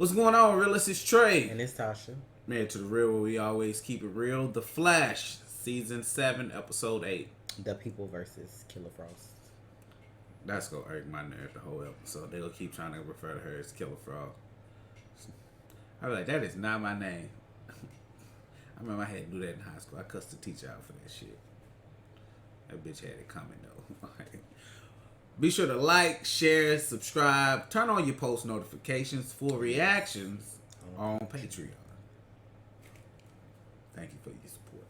What's going on, Realist? It's Trey. And it's Tasha. Married to the Real, where we always keep it real. The Flash, Season 7, Episode 8. The People versus Killer Frost. That's going to irk my nerve the whole episode. They'll keep trying to refer to her as Killer Frost. I was like, that is not my name. I remember I had to do that in high school. I cussed the teacher out for that shit. That bitch had it coming, though. Be sure to like, share, subscribe, turn on your post notifications for reactions on Patreon. Thank you for your support.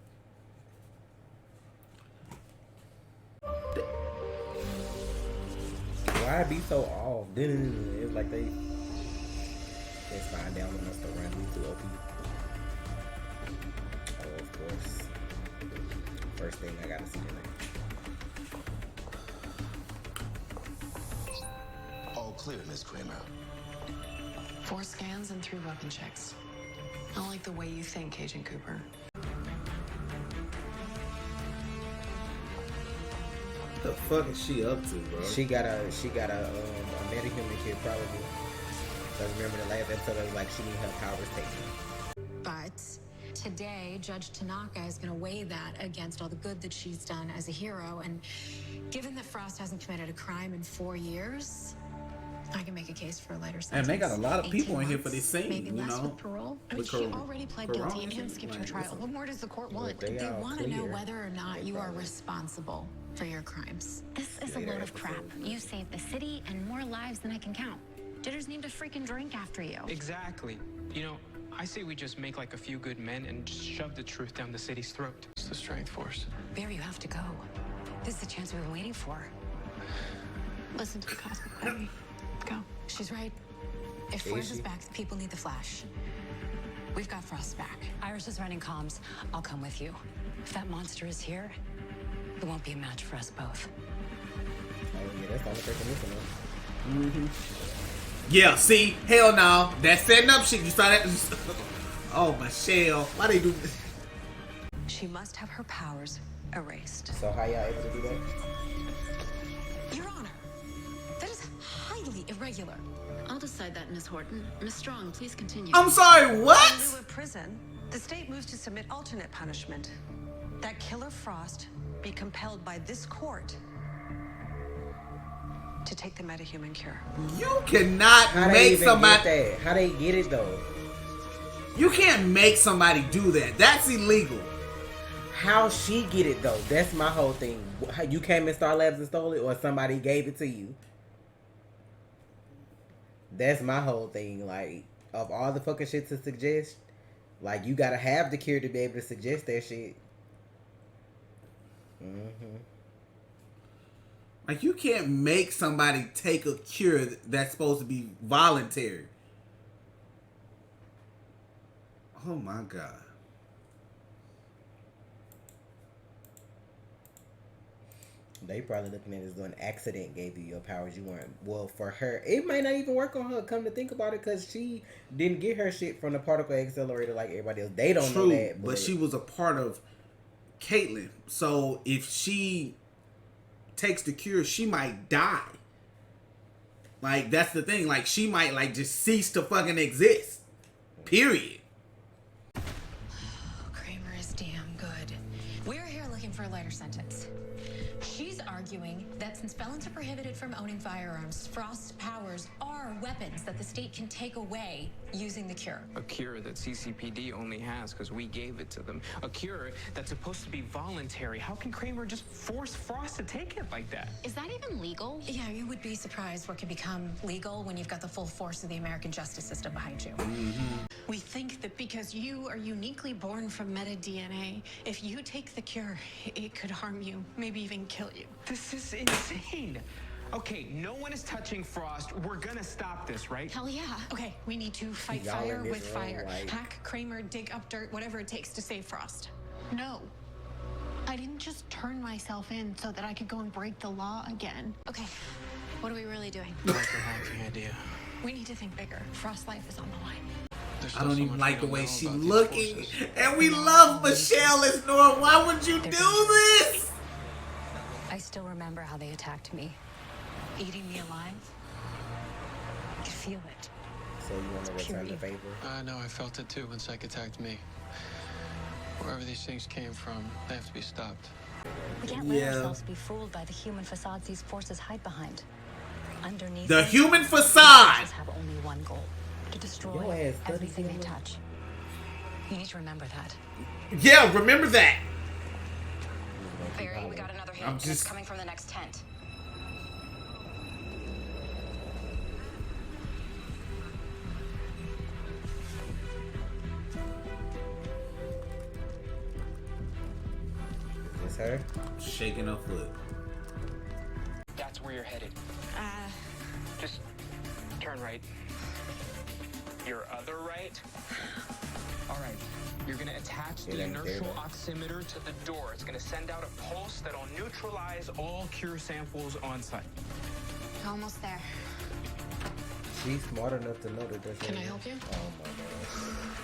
Why be so off? It's like it's fine down and must have run me through OP. Oh, of course. First thing I gotta see tonight. All clear, Miss Kramer. 4 scans and 3 weapon checks. I don't like the way you think, Agent Cooper. What the fuck is she up to, bro? She got a metahuman kid probably. Because remember the last episode it was like she need her powers taken. But today, Judge Tanaka is going to weigh that against all the good that she's done as a hero. And given that Frost hasn't committed a crime in 4 years, I can make a case for a lighter sentence. And they got a lot of people in here for this scene, maybe you less know. with parole. I mean, she already pled guilty and skipped her trial. What more does the court want? They want to know whether or not you are responsible for your crimes. This is a load of crap. You saved the city and more lives than I can count. Jitter's named a freaking drink after you. Exactly. You know, I say we just make like a few good men and just shove the truth down the city's throat. It's the strength force. Barry, you have to go. This is the chance we've been waiting for. Listen to the cosmic baby. Go. She's right. If Flash is back, the people need the Flash. We've got Frost back. Iris is running comms. I'll come with you. If that monster is here, it won't be a match for us both. Oh yeah, that's the only person missing. Yeah, see? Hell no. That setting up shit. You saw that? Oh, Michelle. Why they do this? She must have her powers erased. So how y'all able to do that? Your Honor, that is highly irregular. I'll decide that, Miss Horton. Miss Strong, please continue. I'm sorry, In what? lieu of prison, the state moves to submit alternate punishment. That Killer Frost be compelled by this court to take the metahuman cure. You cannot How they make even somebody... get that? How they get it though? You can't make somebody do that. That's illegal. How she get it though? That's my whole thing. How you came in Star Labs and stole it, or somebody gave it to you? That's my whole thing. Like, of all the fucking shit to suggest, like you gotta have the cure to be able to suggest that shit. Like, you can't make somebody take a cure that's supposed to be voluntary. Oh my God. They probably looking at it as though an accident gave you your powers. You weren't. Well, for her, it might not even work on her. Come to think about it, because she didn't get her shit from the particle accelerator like everybody else. They don't know that. But she was a part of Caitlyn. So if she takes the cure, she might die. Like, that's the thing. Like, she might, like, just cease to fucking exist. Period. Kramer is damn good. We're here looking for a lighter sentence. She's arguing that since felons are prohibited from owning firearms, Frost's powers are weapons that the state can take away using the cure. A cure that CCPD only has because we gave it to them. A cure that's supposed to be voluntary. How can Kramer just force Frost to take it like that? Is that even legal? Yeah, you would be surprised what can become legal when you've got the full force of the American justice system behind you. We think that because you are uniquely born from meta-DNA, if you take the cure, it could harm you, maybe even kill you. This is insane. Okay, no one is touching Frost. We're gonna stop this, right? Hell yeah. Okay, we need to fight Y'all fire in this with room, fire. like- Hack, Kramer, dig up dirt, whatever it takes to save Frost. No. I didn't just turn myself in so that I could go and break the law again. Okay, what are we really doing? I like your hacking idea. We need to think bigger. Frost's life is on the line. I don't even like the way she looking. And we love Michelle as Nora. Why would you do this? I still remember how they attacked me. Eating me alive. I could feel it. So you want to return the favor? No, I felt it too when Psych attacked me. Wherever these things came from, they have to be stopped. We can't let ourselves be fooled by the human facades these forces hide behind. Underneath The them, human these facade! forces have only one goal: to destroy everything they touch. You need to remember that. Yeah, remember that. Barry, we got another hit. It's coming from the next tent. Is her? Shaking her foot. That's where you're headed. Just turn right. Your other right. All right. You're gonna attach the inertial oximeter to the door. It's gonna send out a pulse that'll neutralize all cure samples on site. Almost there. She's smart enough to know that there's. Can I help you? Oh my god.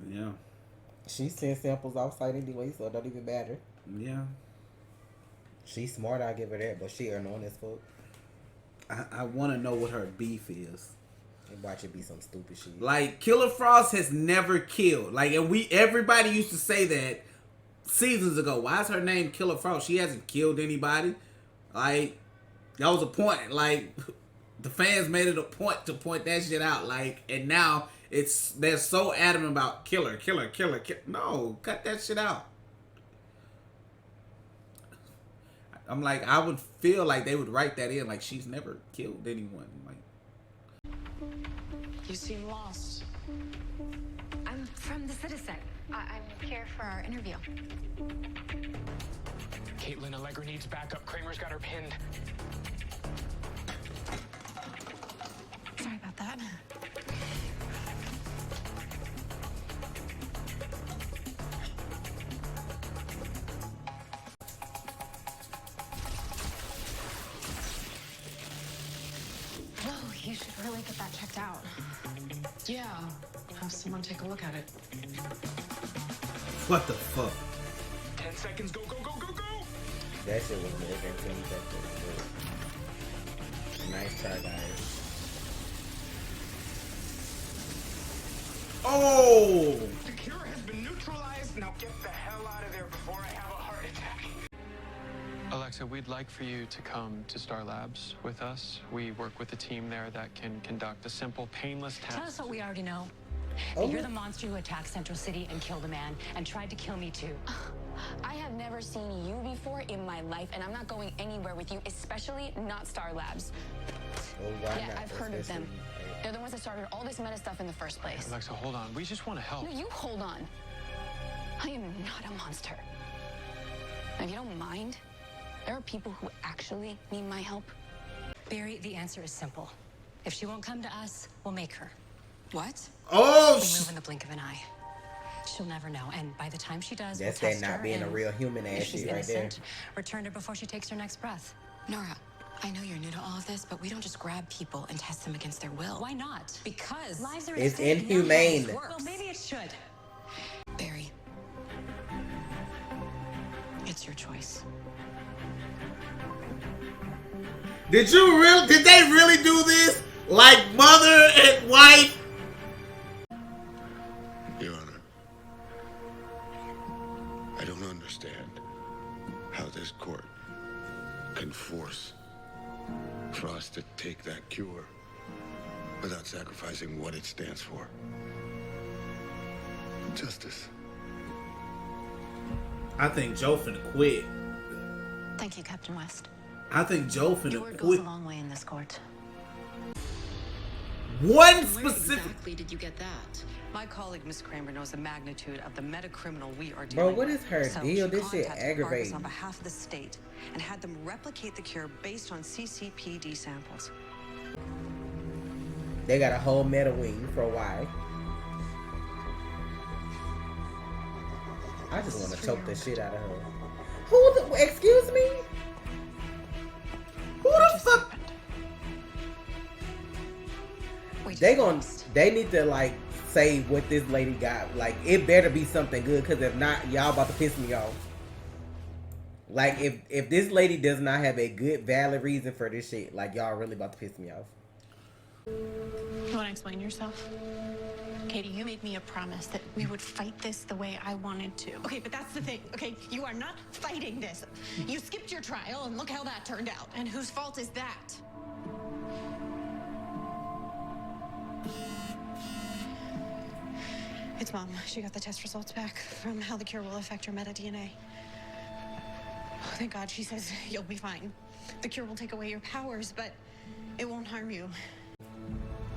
Yeah. She sends samples outside anyway, so it don't even matter. Yeah. She's smart, I give her that, but she annoying as fuck. I want to know what her beef is. And watch it be some stupid shit. Like, Killer Frost has never killed. Like, and everybody used to say that seasons ago. Why is her name Killer Frost? She hasn't killed anybody. Like, that was a point. Like, the fans made it a point to point that shit out. Like, and now they're so adamant about killer. No, cut that shit out. I'm like, I would feel like they would write that in. Like, she's never killed anyone. Like, You seem lost. I'm from the Citizen. I'm here for our interview. Caitlin Allegra needs backup. Kramer's got her pinned. Sorry about that. You should really get that checked out. Yeah, have someone take a look at it. what the fuck? 10 seconds. Go, go, go, go, go! That shit was more than 10 seconds. Nice try, guys. Oh! The cure has been neutralized. Now get the hell out of there before I have a heart attack. Alexa, we'd like for you to come to Star Labs with us. We work with a team there that can conduct a simple, painless test. Tell us what we already know. That you're the monster who attacked Central City and killed a man and tried to kill me too. I have never seen you before in my life, and I'm not going anywhere with you, especially not Star Labs. Oh, why Yeah, not? I've heard of them. They're the ones that started all this meta stuff in the first place. Alexa, hold on. We just want to help. No, you hold on. I am not a monster. If you don't mind, there are people who actually need my help. Barry, the answer is simple. If she won't come to us, we'll make her. What? Oh, We'll move in the blink of an eye. She'll never know, and by the time she does, That's we'll that test not her, being a and real human if ass she's shit right there. innocent, return her before she takes her next breath. Nora, I know you're new to all of this, but we don't just grab people and test them against their will. Why not? Because Lives are It's at stake. inhumane. Well, maybe it should. Barry, it's your choice. did they really do this? Like mother and wife? Your Honor, I don't understand how this court can force Frost to take that cure without sacrificing what it stands for. Justice. I think Joe finna quit. Thank you, Captain West. I think Joe Your finna word goes quit. a long way in this court. One Where specific. exactly did you get that? My colleague, Miss Kramer, knows the magnitude of the meta-criminal we are Bro, dealing what with. is her So deal? she This shit contacted aggravating. Vargas on behalf of the state and had them replicate the cure based on CCPD samples. They got a whole meta wing for why. I just want to choke the shit out of her. Who the, excuse me? Who the fuck? They need to like say what this lady got. Like it better be something good, cause if not, y'all about to piss me off. Like, if this lady does not have a good, valid reason for this shit, like, y'all really about to piss me off. You want to explain yourself? Katie, you made me a promise that we would fight this the way I wanted to. Okay, but that's the thing, okay? You are not fighting this. You skipped your trial, and look how that turned out. And whose fault is that? It's Mom. She got the test results back from how the cure will affect your meta-DNA. Oh, thank God. She says you'll be fine. The cure will take away your powers, but it won't harm you.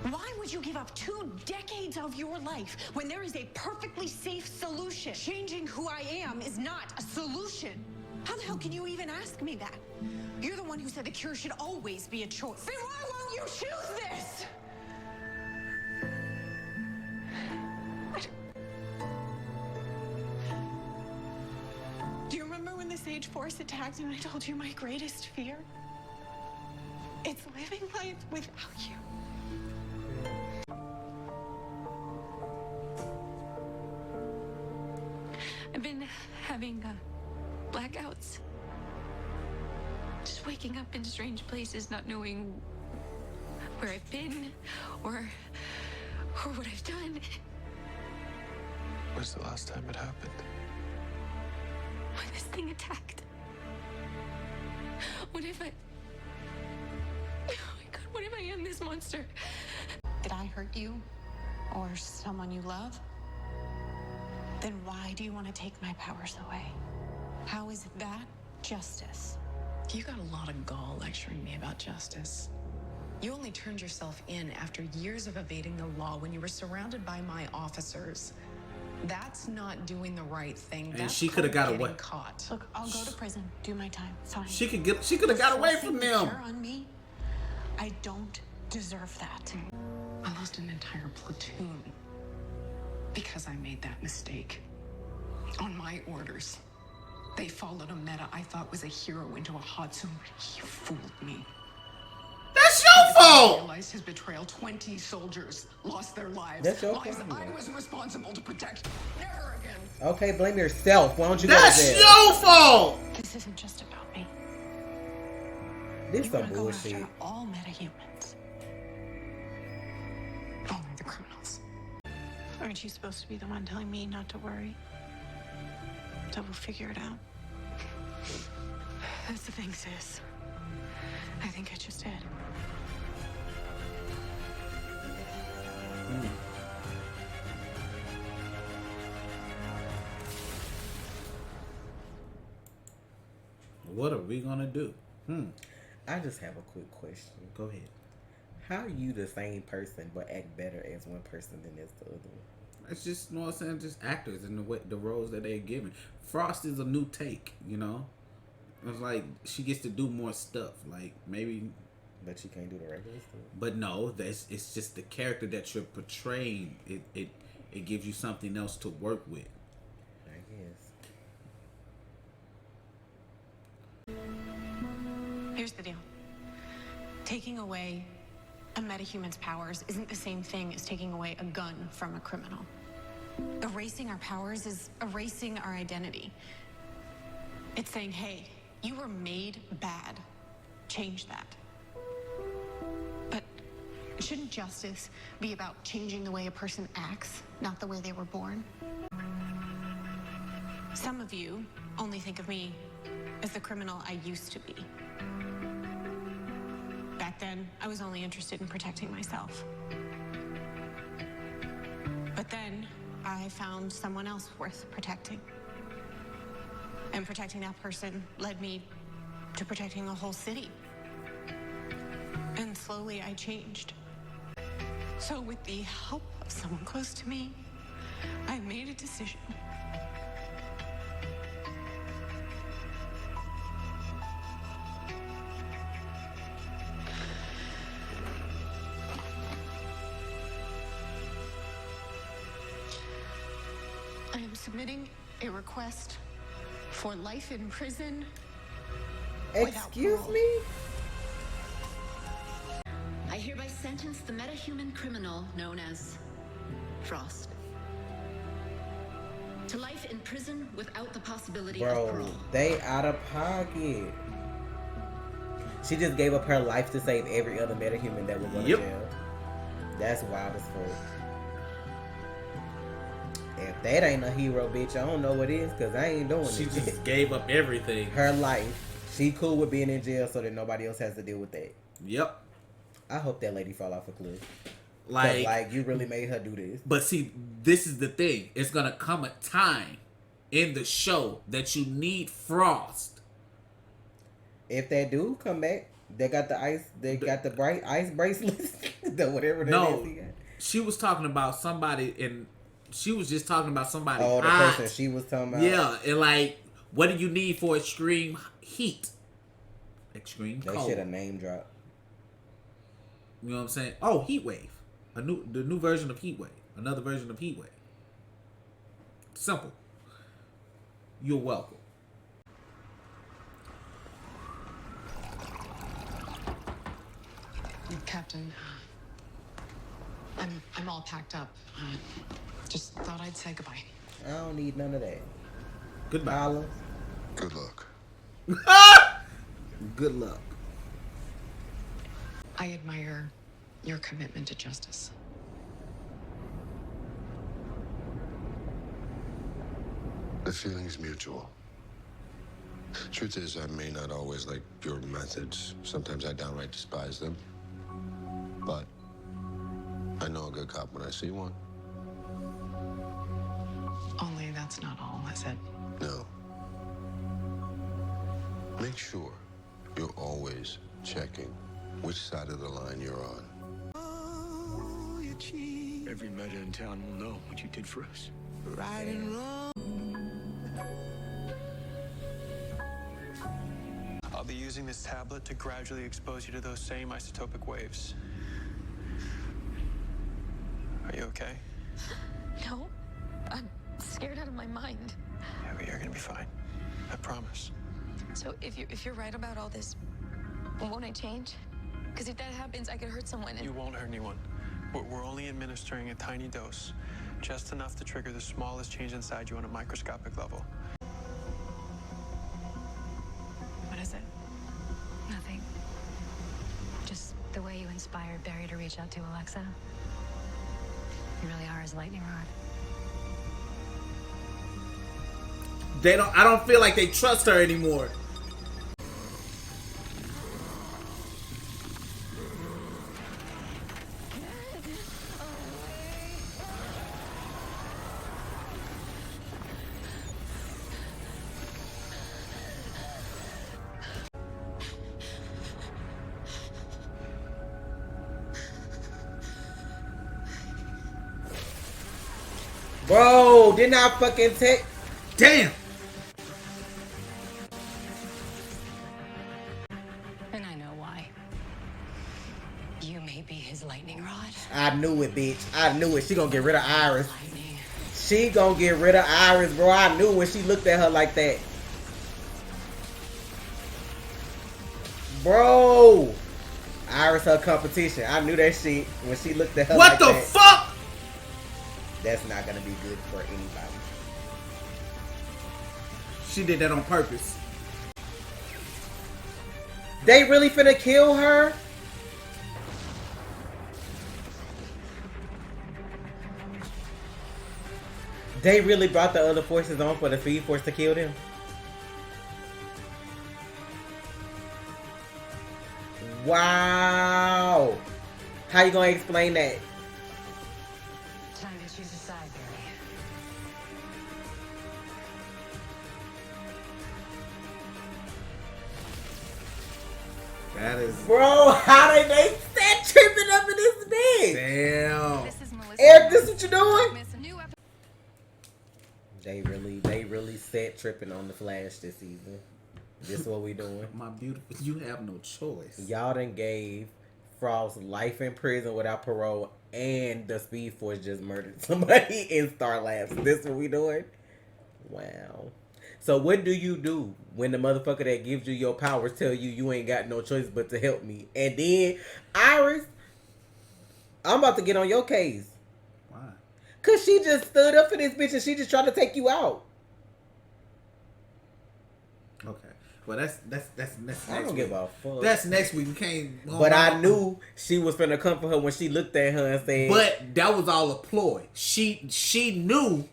Why would you give up 2 decades of your life when there is a perfectly safe solution? Changing who I am is not a solution. How the hell can you even ask me that? You're the one who said the cure should always be a choice. Then why won't you choose this? Do you remember when the Sage Force attacked and I told you my greatest fear? It's living life without you. I've been having blackouts. Just waking up in strange places, not knowing where I've been or what I've done. When's the last time it happened? When this thing attacked. What if I... Oh my God, what if I am this monster? Did I hurt you or someone you love? Then why do you want to take my powers away? How is that justice? You got a lot of gall lecturing me about justice. You only turned yourself in after years of evading the law when you were surrounded by my officers. That's not doing the right thing. And she could have got away. Caught. Look, I'll go to prison, do my time. Fine. She could have got away from them. On me, I don't deserve that. I lost an entire platoon because I made that mistake. On my orders. They followed a meta I thought was a hero into a Hatsune. He fooled me. That's your fault! I realized his betrayal. 20 soldiers lost their lives. That's your Lives fault. I was responsible to protect. Never again. Okay, blame yourself. Why don't you go to That's jail? your fault! This isn't just about me. This You some wanna go bullshit. after all metahumans. Only the criminals. Aren't you supposed to be the one telling me not to worry? So we'll figure it out. That's the thing, sis. I think I just did. What are we gonna do? I just have a quick question. Go ahead. How you the same person but act better as one person than as the other one? It's just, you know what I'm saying, just actors and the roles that they're given. Frost is a new take, you know? It's like she gets to do more stuff. Like maybe, But she can't do the regular stuff. but no, it's just the character that you're portraying. It gives you something else to work with. I guess. Here's the deal. Taking away a metahuman's powers isn't the same thing as taking away a gun from a criminal. Erasing our powers is erasing our identity. It's saying, hey, you were made bad. Change that. But shouldn't justice be about changing the way a person acts, not the way they were born? Some of you only think of me as the criminal I used to be. Back then, I was only interested in protecting myself. But then, I found someone else worth protecting. And protecting that person led me to protecting a whole city. And slowly I changed. So with the help of someone close to me, I made a decision. I am submitting a request for life in prison. Excuse me? I hereby sentence the metahuman criminal known as Frost To life in prison without the possibility Bro, of parole. they out of pocket. She just gave up her life to save every other metahuman that was going to jail. That's wild as fuck. If that ain't a hero, bitch, I don't know what is, because I ain't doing it. She just gave up everything. Her life. She cool with being in jail so that nobody else has to deal with that. Yep. I hope that lady fall off a cliff. Like you really made her do this. But see, this is the thing. It's going to come a time in the show that you need Frost. If that dude come back, they got the bright ice bracelets. Whatever that is he got. She was talking about somebody she was just talking about somebody. Oh, the hot. person she was talking about. Yeah, and like, what do you need for extreme heat? Extreme cold. They should have name dropped. You know what I'm saying? Oh, Heat Wave. The new version of Heat Wave. Another version of Heat Wave. Simple. You're welcome. Captain, I'm all packed up. Just thought I'd say goodbye. I don't need none of that. Goodbye. Holla. Good luck. Good luck. I admire your commitment to justice. The feeling's mutual. Truth is, I may not always like your methods. Sometimes I downright despise them. But I know a good cop when I see one. Only that's not all, is it? No. Make sure you're always checking which side of the line you're on. Every meta in town will know what you did for us. Right and wrong. I'll be using this tablet to gradually expose you to those same isotopic waves. Are you okay? No, I'm scared out of my mind. Yeah, but you're gonna be fine. I promise. So if you're right about all this, won't I change? Because if that happens, I could hurt someone. You won't hurt anyone. We're only administering a tiny dose, just enough to trigger the smallest change inside you on a microscopic level. What is it? Nothing. Just the way you inspired Barry to reach out to Alexa. You really are his lightning rod. I don't feel like they trust her anymore. Bro, didn't I fucking take? Damn. And I know why. You may be his lightning rod. I knew it, bitch. I knew it. She gonna get rid of Iris. She gonna get rid of Iris, bro. I knew when she looked at her like that. Bro. Iris her competition. I knew that shit when she looked at her What like the that. fuck? That's not gonna be good for anybody. She did that on purpose. They really finna kill her? They really brought the other forces on for the Speed Force to kill them? Wow. How you gonna explain that? Time to choose a side, Barry. That is... Bro, how they that tripping up in this bitch? Damn. This is Melissa. Eric, this what you doing? Miss a new episode. They really set tripping on the Flash this season. This what we doing. My beautiful, you have no choice. Y'all done gave Frost life in prison without parole, and the Speed Force just murdered somebody in Star Labs. This what we doing? Wow. So what do you do when the motherfucker that gives you your powers tell you you ain't got no choice but to help me? And then, Iris, I'm about to get on your case. Why? Cause she just stood up for this bitch and she just tried to take you out. Okay. Well, that's next I don't week. give a fuck. That's next week. We can't. But I knew she was finna come for her when she looked at her and said. But that was all a ploy. She knew.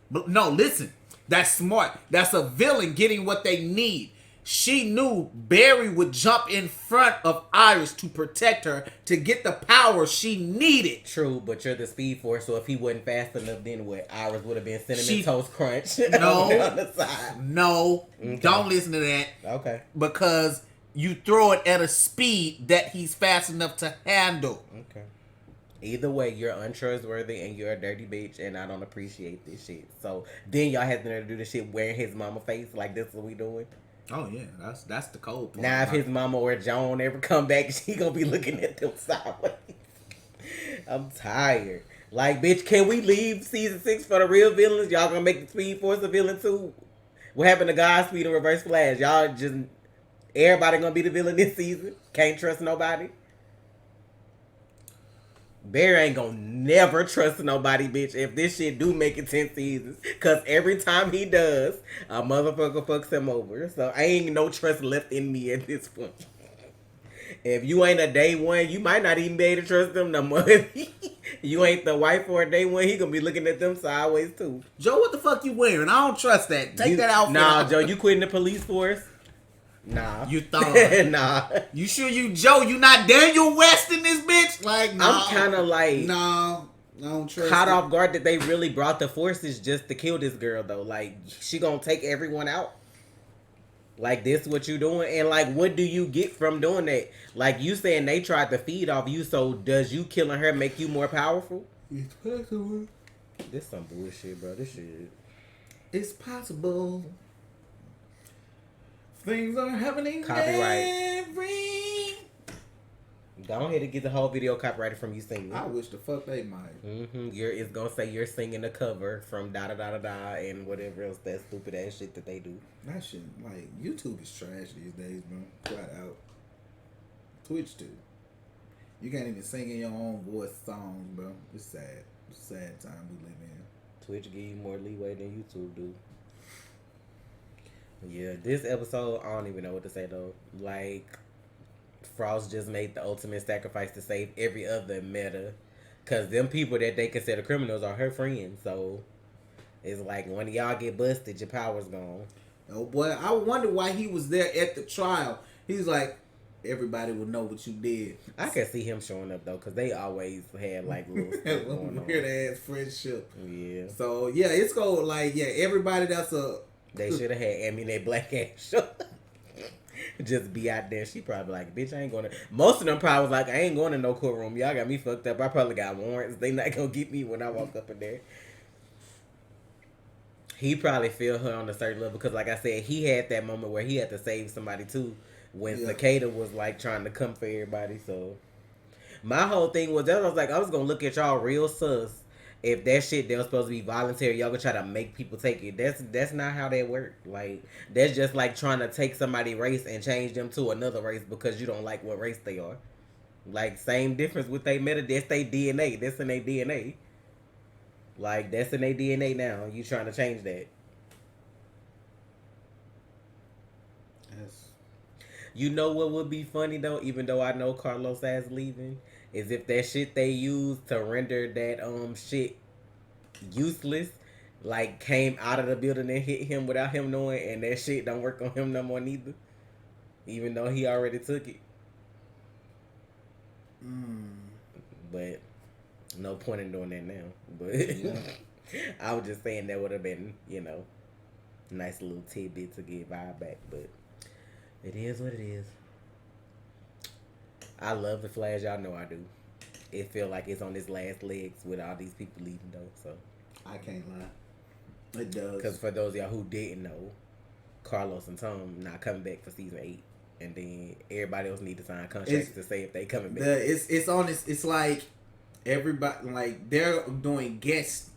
But no, listen. That's smart. That's a villain getting what they need. She knew Barry would jump in front of Iris to protect her to get the power she needed. True, but you're the Speed Force, so if he wasn't fast enough, then what? Iris would have been Cinnamon Toast Crunch. No, on the side. no, Okay. Don't listen to that. Okay. Because you throw it at a speed that he's fast enough to handle. Okay. Either way, you're untrustworthy and you're a dirty bitch, and I don't appreciate this shit. So then y'all have to do the shit wearing his mama face like this is what we doing. Oh yeah, that's the cold part. Now if his mama or Joan ever come back, she gonna be looking at them sideways. I'm tired. Like, bitch, can we leave season 6 for the real villains? Y'all gonna make the Speed Force a villain too? What happened to Godspeed and Reverse Flash? Y'all just everybody gonna be the villain this season? Can't trust nobody. Barry ain't gonna never trust nobody, bitch, if this shit do make it 10 seasons. Cause every time he does, a motherfucker fucks him over. So ain't no trust left in me at this point. If you ain't a day one, you might not even be able to trust them no more. You ain't the wife for a day one, he gonna be looking at them sideways too. Joe, what the fuck you wearing? I don't trust that. Take that outfit Nah, off. Joe, you quitting the police force? Nah. You thought. Nah. You sure you Joe, you not Daniel West in this bitch? Like, no. I'm kinda like no, I don't trust caught it. off guard that they really brought the forces just to kill this girl though. Like, she gonna take everyone out. Like, this what you doing? And like, what do you get from doing that? Like, you saying they tried to feed off you, so does you killing her make you more powerful? It's possible. This some bullshit, bro. This shit. It's possible. Things are happening. Copyright. Go ahead and get the whole video copyrighted from you singing. I wish the fuck they might. It's gonna say you're singing the cover from da da da da da and whatever else that stupid ass shit that they do. That shit, like, YouTube is trash these days, bro. Flat out. Twitch too. You can't even sing in your own voice songs, bro. It's sad. It's a sad time we live in. Twitch give you more leeway than YouTube do. Yeah, this episode, I don't even know what to say though. Like, Frost just made the ultimate sacrifice to save every other meta. Cause them people that they consider criminals are her friends. So it's like, when y'all get busted, your power's gone. Oh boy, I wonder why he was there at the trial. He's like, everybody will know what you did. I can see him showing up though, cause they always had like little stuff going on. Weird ass friendship. Yeah. So yeah, it's going like, yeah, everybody that's a. They should have had Amy that black ass show. Just be out there. She probably like, bitch, I ain't going to. Most of them probably was like, I ain't going to no courtroom. Y'all got me fucked up. I probably got warrants. They not gonna get me when I walk up in there. He probably feel her on a certain level because, like I said, he had that moment where he had to save somebody too when Cicada was like trying to come for everybody. So my whole thing was that I was like, I was gonna look at y'all real sus. If that shit that was supposed to be voluntary, y'all gonna try to make people take it. That's not how that worked. Like, that's just like trying to take somebody's race and change them to another race because you don't like what race they are. Like, same difference with they meta. That's their DNA. That's in their DNA. Like, that's in their DNA now. You trying to change that. Yes. You know what would be funny though, even though I know Carlos ass leaving, is if that shit they used to render that shit useless, like, came out of the building and hit him without him knowing, and that shit don't work on him no more neither. Even though he already took it. But no point in doing that now. But I was just saying that would have been, nice little tidbit to get vibe back, but it is what it is. I love the Flash, y'all know I do. It feel like it's on its last legs with all these people leaving though, so. I can't lie. It does. Because for those of y'all who didn't know, Carlos and Tom not coming back for season 8. And then everybody else need to sign contracts to say if they coming back. It's on this. It's like everybody, like, they're doing guest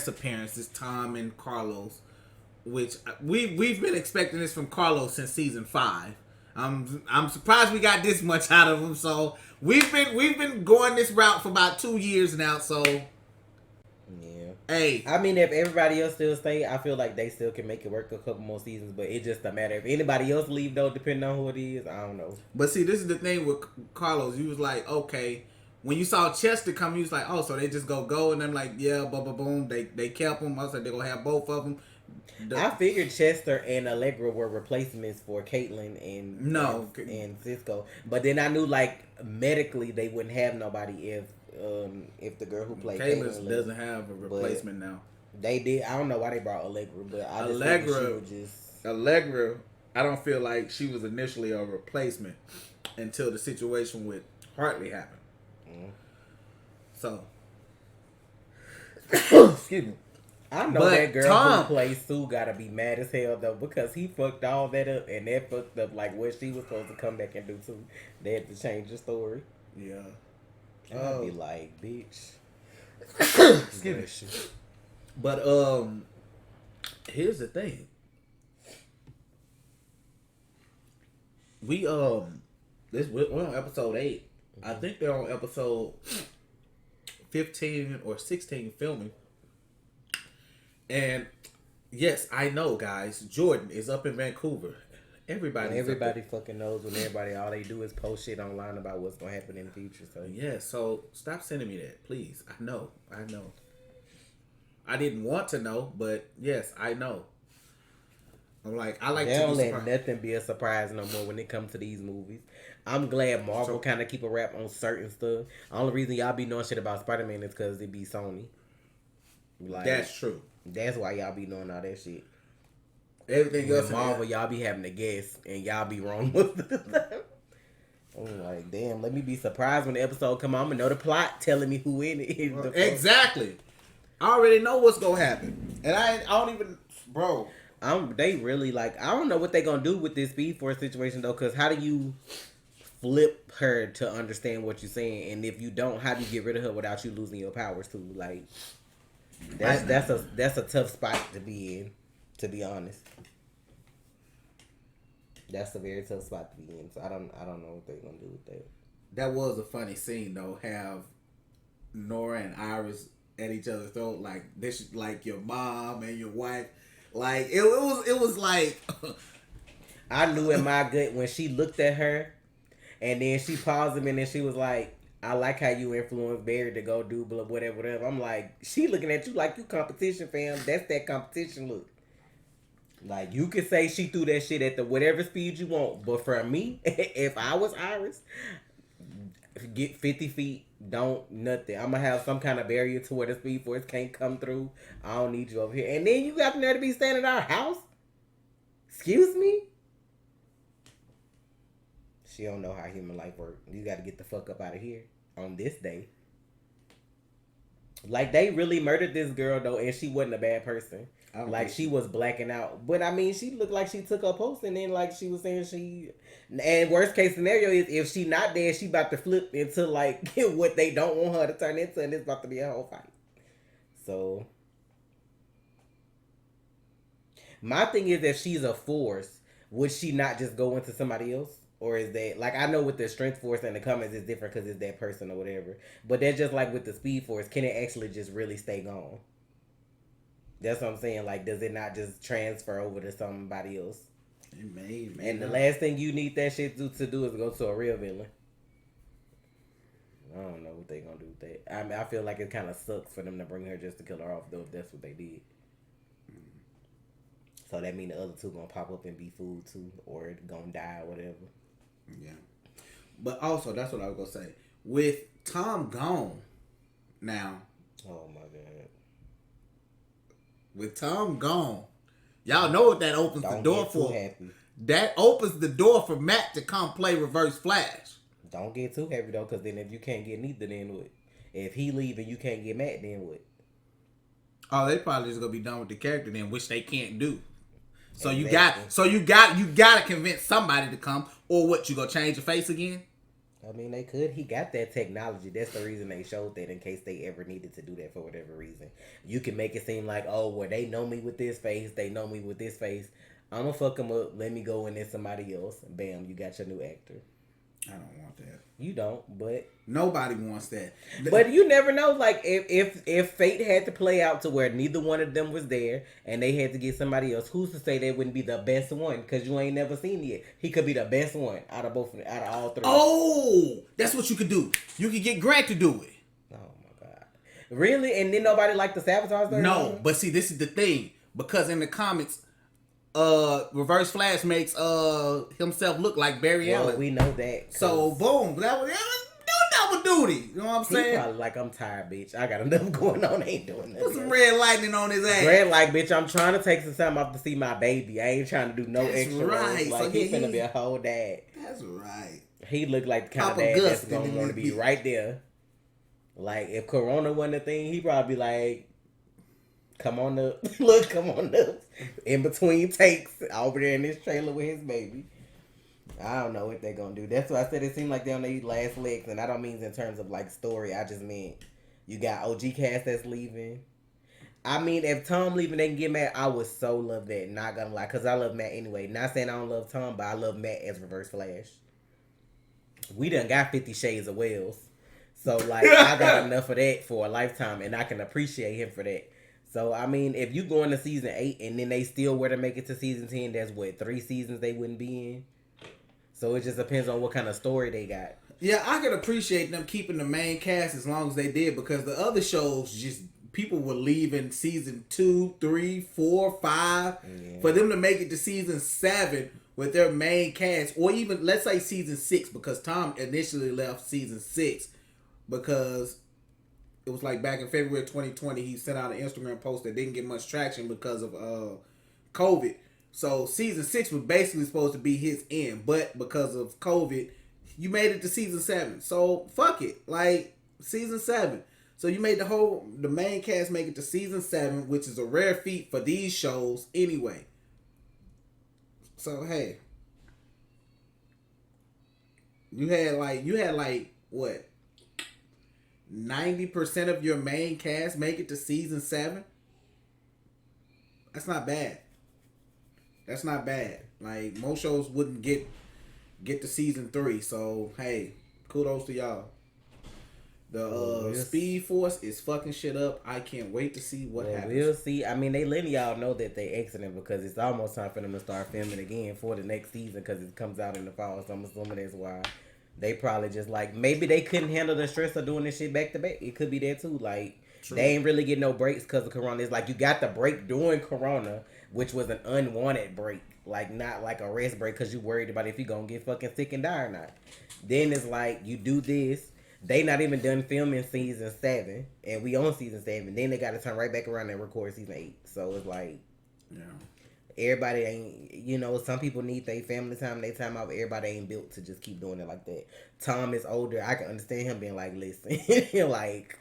appearances. Tom and Carlos, which we've been expecting this from Carlos since season 5. I'm surprised we got this much out of him. So we've been going this route for about 2 years now. So Hey, I mean, if everybody else still stay, I feel like they still can make it work a couple more seasons. But it just don't matter if anybody else leave though. Depending on who it is, I don't know. but see, this is the thing with Carlos. You was like, okay, when you saw Chester come, you was like, oh, so they just go, and I'm like, yeah, boom, boom, boom. They kept them. I was like, they're gonna have both of them. I figured Chester and Allegra were replacements for Caitlyn and Cisco, but then I knew like medically they wouldn't have nobody if the girl who played Caitlyn doesn't have a replacement now. They did. I don't know why they brought Allegra, but I just Allegra, I don't feel like she was initially a replacement until the situation with Hartley happened. So, excuse me. I know that girl who plays Sue gotta be mad as hell though because he fucked all that up and that fucked up like what she was supposed to come back and do too. They had to change the story. Yeah. I'd be like, bitch. Excuse me. But here's the thing. We're on episode 8. I think they're on episode 15 or 16 filming. And yes, I know, guys. Jordan is up in Vancouver. Everybody fucking knows when everybody all they do is post shit online about what's gonna happen in the future. So yeah, so stop sending me that, please. I know. I didn't want to know, but yes, I know. I'm like, I like they to don't be let surprised. nothing be a surprise no more when it comes to these movies. I'm glad Marvel kind of keep a wrap on certain stuff. The only reason y'all be knowing shit about Spider-Man is because it be Sony. Like, that's true. That's why y'all be knowing all that shit. Everything else Marvel, y'all be having to guess, and y'all be wrong most of the time. I'm like, damn, let me be surprised when the episode come on. I'm gonna know the plot, telling me who in it. Well, exactly. I already know what's gonna happen, and I don't even, bro. They really like. I don't know what they gonna do with this Speed Force situation though, because how do you flip her to understand what you're saying, and if you don't, how do you get rid of her without you losing your powers too? Like, that's a tough spot to be in, to be honest. That's a very tough spot to be in. So I don't know what they're gonna do with that. That was a funny scene though. Have Nora and Iris at each other's throat like this, like your mom and your wife. Like it was like I knew in my gut when she looked at her, and then she paused him, and then she was like, "I like how you influenced Barry to go do blah whatever." I'm like, she looking at you like you competition, fam. That's that competition look. Like, you could say she threw that shit at the whatever speed you want, but for me, if I was Iris, get 50 feet, don't nothing. I'm gonna have some kind of barrier to where the Speed Force can't come through. I don't need you over here. And then you got there to be staying at our house? Excuse me? She don't know how human life works. You gotta get the fuck up out of here on this day. Like, they really murdered this girl, though, and she wasn't a bad person. Like, she was blacking out. But, I mean, she looked like she took her post, and then, like, she was saying she... And worst case scenario is, if she not dead, she about to flip into, like, what they don't want her to turn into, and it's about to be a whole fight. So... My thing is, if she's a force, would she not just go into somebody else? Or is that, like, I know with the strength force and the comments it's different because it's that person or whatever. But that's just like with the speed force. Can it actually just really stay gone? That's what I'm saying. Like, does it not just transfer over to somebody else? It may. And the last thing you need that shit to do is go to a real villain. I don't know what they gonna do with that. I mean, I feel like it kind of sucks for them to bring her just to kill her off, though, if that's what they did. So that mean the other two gonna pop up and be food too, or gonna die or whatever. Yeah. But also, that's what I was gonna say. With Tom gone now. Oh my god. With Tom gone, y'all know what that opens the door for. Happy. That opens the door for Matt to come play Reverse Flash. Don't get too happy though, because then if you can't get neither, then what? If he leave and you can't get Matt, then what? Oh, they probably just gonna be done with the character then, which they can't do. So exactly. you gotta convince somebody to come, or what? You gonna change your face again? I mean, they could. He got that technology. That's the reason they showed that, in case they ever needed to do that for whatever reason. You can make it seem like, oh, well, they know me with this face. They know me with this face. I'm gonna fuck them up. Let me go in there somebody else. Bam, you got your new actor. I don't want that. You don't, but nobody wants that. But you never know. Like if fate had to play out to where neither one of them was there, and they had to get somebody else, who's to say they wouldn't be the best one? Because you ain't never seen it yet. He could be the best one out of all three. Oh, that's what you could do. You could get Grant to do it. Oh my god, really? And then nobody liked the Sabotage? No, but see, this is the thing, because in the comics, Reverse Flash makes himself look like Barry Allen. We know that. So boom, that was double duty. You know what I'm saying? He probably like, I'm tired, bitch. I got enough going on. I ain't doing nothing. Put some red lightning on his ass. Red light, bitch. I'm trying to take some time off to see my baby. I ain't trying to do no extra right. roles. Like, so he's finna be a whole dad. That's right. He looked like the kind of dad that's gonna want to be right there. Like, if Corona wasn't a thing, he probably be like, come on up. Look, come on up. In between takes, over there in this trailer with his baby. I don't know what they're gonna do. That's why I said it seemed like they're on their last legs, and I don't mean in terms of like story. I just mean you got OG cast that's leaving. I mean, if Tom leaving, they can get mad. I would so love that. Not gonna lie, because I love Matt anyway. Not saying I don't love Tom, but I love Matt as Reverse Flash. We done got 50 Shades of Wells, so like I got enough of that for a lifetime, and I can appreciate him for that. So, I mean, if you go into season 8 and then they still were to make it to season 10, that's what, 3 seasons they wouldn't be in? So, it just depends on what kind of story they got. Yeah, I could appreciate them keeping the main cast as long as they did, because the other shows, just people were leaving season 2, 3, 4, 5. Yeah. For them to make it to season 7 with their main cast, or even, let's say season 6, because Tom initially left season 6 because it was like back in February 2020, he sent out an Instagram post that didn't get much traction because of COVID. So season 6 was basically supposed to be his end, but because of COVID, you made it to season 7. So fuck it, like season 7. So you made the main cast make it to season 7, which is a rare feat for these shows anyway. So hey, you had like what? 90% of your main cast make it to season 7. That's not bad. That's not bad. Like, most shows wouldn't get to season 3. So hey, kudos to y'all. The Speed Force is fucking shit up. I can't wait to see what happens. We'll see. I mean, they letting y'all know that they exiting because it's almost time for them to start filming again for the next season because it comes out in the fall. So I'm assuming that's why. They probably just like, maybe they couldn't handle the stress of doing this shit back to back. It could be that too. Like, true. They ain't really get no breaks because of Corona. It's like you got the break during Corona, which was an unwanted break. Like, not like a rest break because you worried about if you gonna get fucking sick and die or not. Then it's like, you do this. They not even done filming season 7. And we on season 7. Then they got to turn right back around and record season 8. So it's like, yeah. Everybody ain't, some people need their family time, their time out. Everybody ain't built to just keep doing it like that. Tom is older. I can understand him being like, listen, like,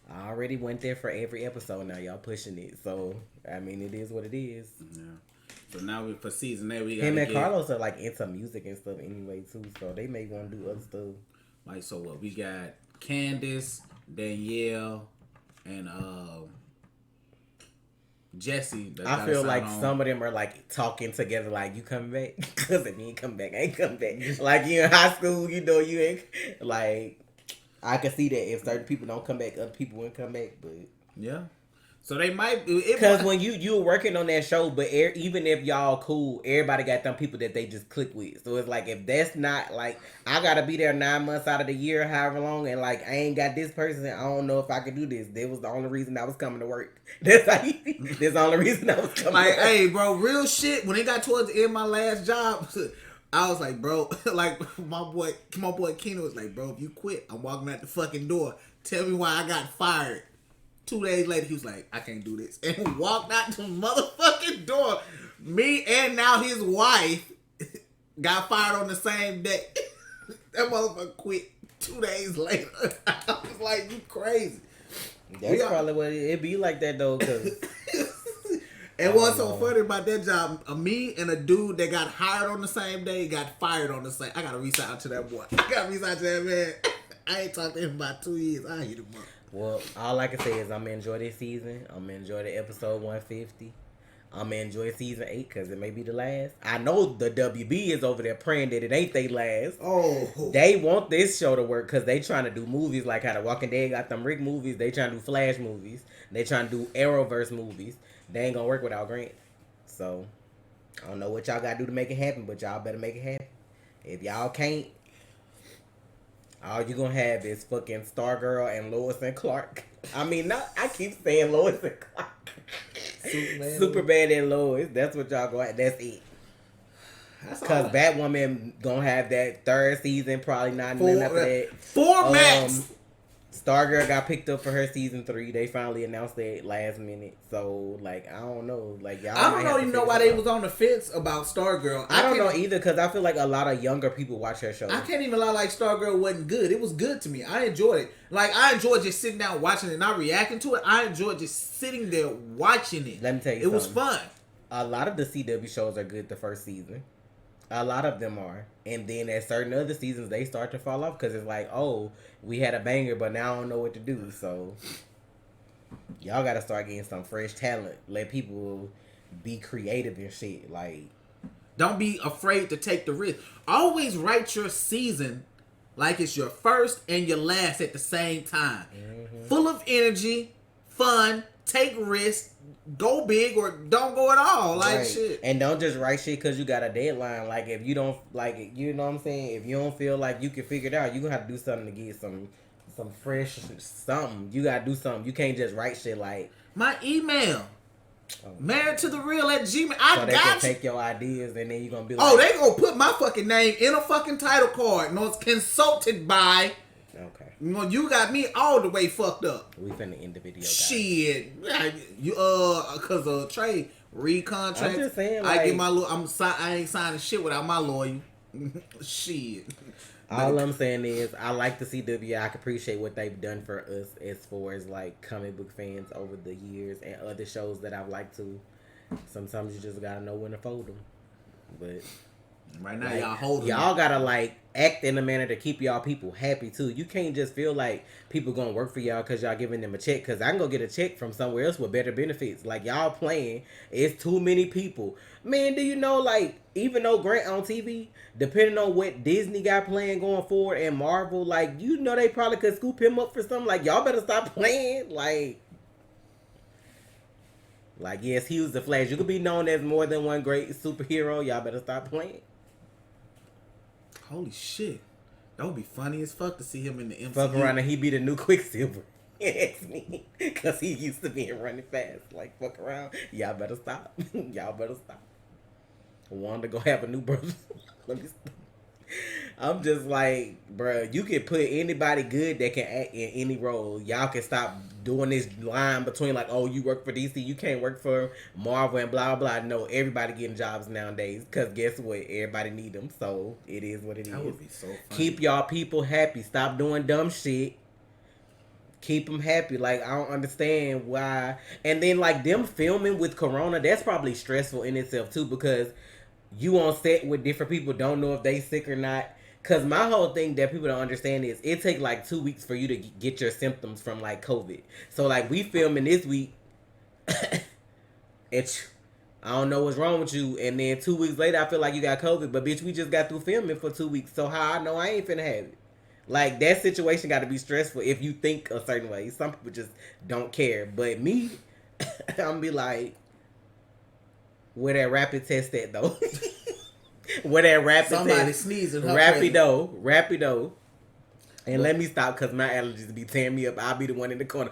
I already went there for every episode. Now y'all pushing it. So, I mean, it is what it is. Yeah. So now for season 8, we got him and Carlos are like into music and stuff anyway, too. So they may want to do other stuff. Like, so what? We got Candace, Danielle, and Jesse. I feel like some of them are like talking together, like, you coming back? Because if you ain't come back, I ain't come back. Like, you in high school, you ain't like. I can see that if certain people don't come back, other people wouldn't come back. But yeah, so they might because when you working on that show, but even if y'all cool, everybody got them people that they just click with. So it's like, if that's not like, I gotta be there 9 months out of the year, however long, and like I ain't got this person, I don't know if I can do this. That was the only reason I was coming to work. That's the only reason I was coming. Like, to work. Hey, bro, real shit. When it got towards the end of my last job, I was like, bro, like my boy Keno was like, bro, if you quit, I'm walking out the fucking door. Tell me why I got fired. 2 days later, he was like, I can't do this. And walked out the motherfucking door. Me and now his wife got fired on the same day. That motherfucker quit 2 days later. I was like, you crazy. That's probably what it be like that, though, because... And what's so funny about that job, me and a dude that got hired on the same day got fired on the same. I gotta reach out to that boy. I gotta reach out to that man. I ain't talked to him about 2 years. I hit him up. Well, all I can say is I'm gonna enjoy this season. I'm gonna enjoy the episode 150. I'm gonna enjoy season 8 because it may be the last. I know the WB is over there praying that it ain't they last. Oh, They want this show to work because they trying to do movies like how the Walking Dead got them Rick movies. They trying to do Flash movies. They trying to do Arrowverse movies. They ain't gonna work without Grant. So I don't know what y'all gotta do to make it happen, but y'all better make it happen. If y'all can't, all you gonna have is fucking Stargirl and Lois and Clark. I mean, not I keep saying Lois and Clark. Superman and Lois. That's what y'all gonna have. That's it. Because Batwoman gonna have that third season, probably not even after that. 4 max. Stargirl got picked up for her season 3. They finally announced that last minute. So, like, I don't know. Like, y'all. I don't even know why they was on the fence about Stargirl. I don't know either, because I feel like a lot of younger people watch her show. I can't even lie, like, Stargirl wasn't good. It was good to me. I enjoyed it. Like, I enjoyed just sitting down watching it, not reacting to it. I enjoyed just sitting there watching it. Let me tell you something. It was fun. A lot of the CW shows are good the first season. A lot of them are. And then at certain other seasons, they start to fall off because it's like, oh, we had a banger, but now I don't know what to do. So, y'all got to start getting some fresh talent. Let people be creative and shit. Like, don't be afraid to take the risk. Always write your season like it's your first and your last at the same time. Mm-hmm. Full of energy, fun, take risks. Go big or don't go at all. Like, right. Shit. And don't just write shit because you got a deadline. Like, if you don't, like, you know what I'm saying? If you don't feel like you can figure it out, you're going to have to do something to get some fresh something. You got to do something. You can't just write shit like. My email. Married to the real at Gmail. So they can take your ideas and then you're going to be like. Oh, they going to put my fucking name in a fucking title card. No, it's consulted by. Okay. You got me all the way fucked up. We finna end the video, guys. Shit. You, cause of trade contracts. I'm just saying, like, I get my I ain't signing shit without my lawyer. Shit. All I'm saying is, I like the CW. I can appreciate what they've done for us as far as like comic book fans over the years and other shows that I've liked to. Sometimes you just gotta know when to fold them. But right now, like, y'all gotta like act in a manner to keep y'all people happy too. You can't just feel like people gonna work for y'all because y'all giving them a check. Because I can go get a check from somewhere else with better benefits. Like, y'all playing, it's too many people. Man, do you know, like, even though Grant on TV, depending on what Disney got playing going forward and Marvel, like, you know, they probably could scoop him up for something. Like, y'all better stop playing. Like, yes, he was the Flash. You could be known as more than one great superhero. Y'all better stop playing. Holy shit. That would be funny as fuck to see him in the MCU. Fuck around and he be the new Quicksilver. It's me. Because he used to be running fast. Like, fuck around. Y'all better stop. Y'all better stop. Wanda go have a new brother. Let me stop. I'm just like, bruh, you can put anybody good that can act in any role. Y'all can stop doing this line between like, oh, you work for DC, you can't work for Marvel and blah, blah. No, everybody getting jobs nowadays. Because guess what? Everybody need them. So it is what it is. That would be so funny. Keep y'all people happy. Stop doing dumb shit. Keep them happy. Like, I don't understand why. And then like them filming with Corona, that's probably stressful in itself too, because you on set with different people, don't know if they sick or not. Cause my whole thing that people don't understand is it take like 2 weeks for you to get your symptoms from like COVID. So like we filming this week, it's I don't know what's wrong with you, and then 2 weeks later I feel like you got COVID, but bitch, we just got through filming for 2 weeks. So how I know I ain't finna have it? Like, that situation got to be stressful if you think a certain way. Some people just don't care, but me, I'm gonna be like, where that rapid test at though? Where that rapid somebody test? sneezing. Rapido. And let me stop because my allergies be tearing me up. I'll be the one in the corner.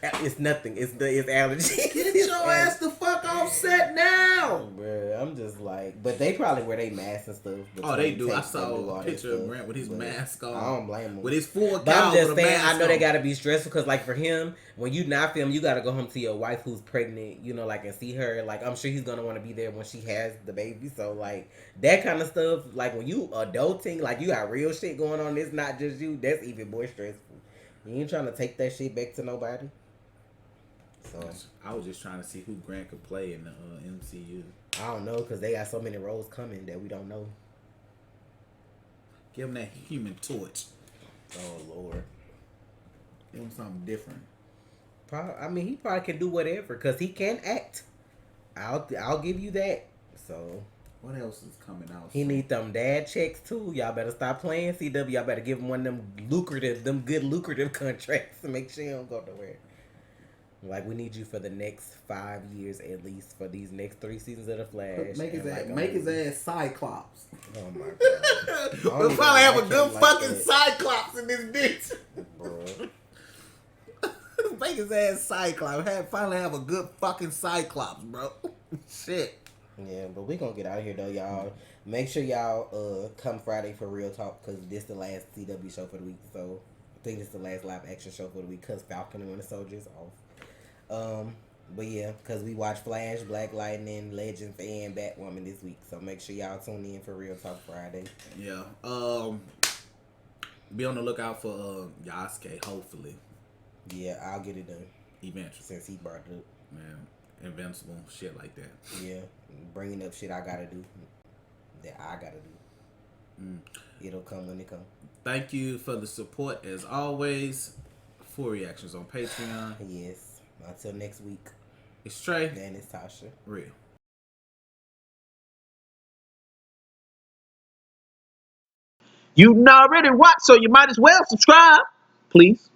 It's nothing. It's allergies. Get your ass the fuck off set now. Bruh, I'm just like, but they probably wear their masks and stuff. Oh, they do. I saw a picture of Grant with his mask on. I don't blame him. With his full But I'm just saying, I know they on. gotta be stressful because, like, for him, when you not film, you gotta go home to your wife who's pregnant, you know, like, and see her. Like, I'm sure he's gonna want to be there when she has the baby. So, like, that kind of stuff, like, when you adulting, like, you got real shit going on, it's not just you, that's even more stressful. You ain't trying to take that shit back to nobody. So I was just trying to see who Grant could play in the MCU. I don't know, because they got so many roles coming that we don't know. Give him that Human Torch. Oh, Lord. Give him something different. I mean, he probably can do whatever because he can act. I'll give you that. So what else is coming out? He need them dad checks too. Y'all better stop playing CW. Y'all better give him one of them good lucrative contracts to make sure he don't go nowhere. Like, we need you for the next 5 years at least for these next 3 seasons of the Flash. Make his ass Cyclops. Oh my god. We'll probably have a good fucking Cyclops in this bitch. Bro. Make his ass Cyclops. Finally have a good fucking Cyclops, bro. Shit. Yeah, but we gonna get out of here though, y'all. Make sure y'all come Friday for Real Talk because this the last CW show for the week. So I think this is the last live action show for the week because Falcon and Winter Soldier is off. But yeah, because we watch Flash, Black Lightning, Legends, and Batwoman this week. So make sure y'all tune in for Real Talk Friday. Yeah. Be on the lookout for Yasuke, hopefully. Yeah, I'll get it done. Eventually. Since he brought it up. Man, Invincible, shit like that. Yeah, bringing up shit I gotta do. That I gotta do. It'll come when it comes. Thank you for the support as always. Full reactions on Patreon. Yes. Until next week. It's Trey. And it's Tasha. Real. You already watched, so you might as well subscribe, please.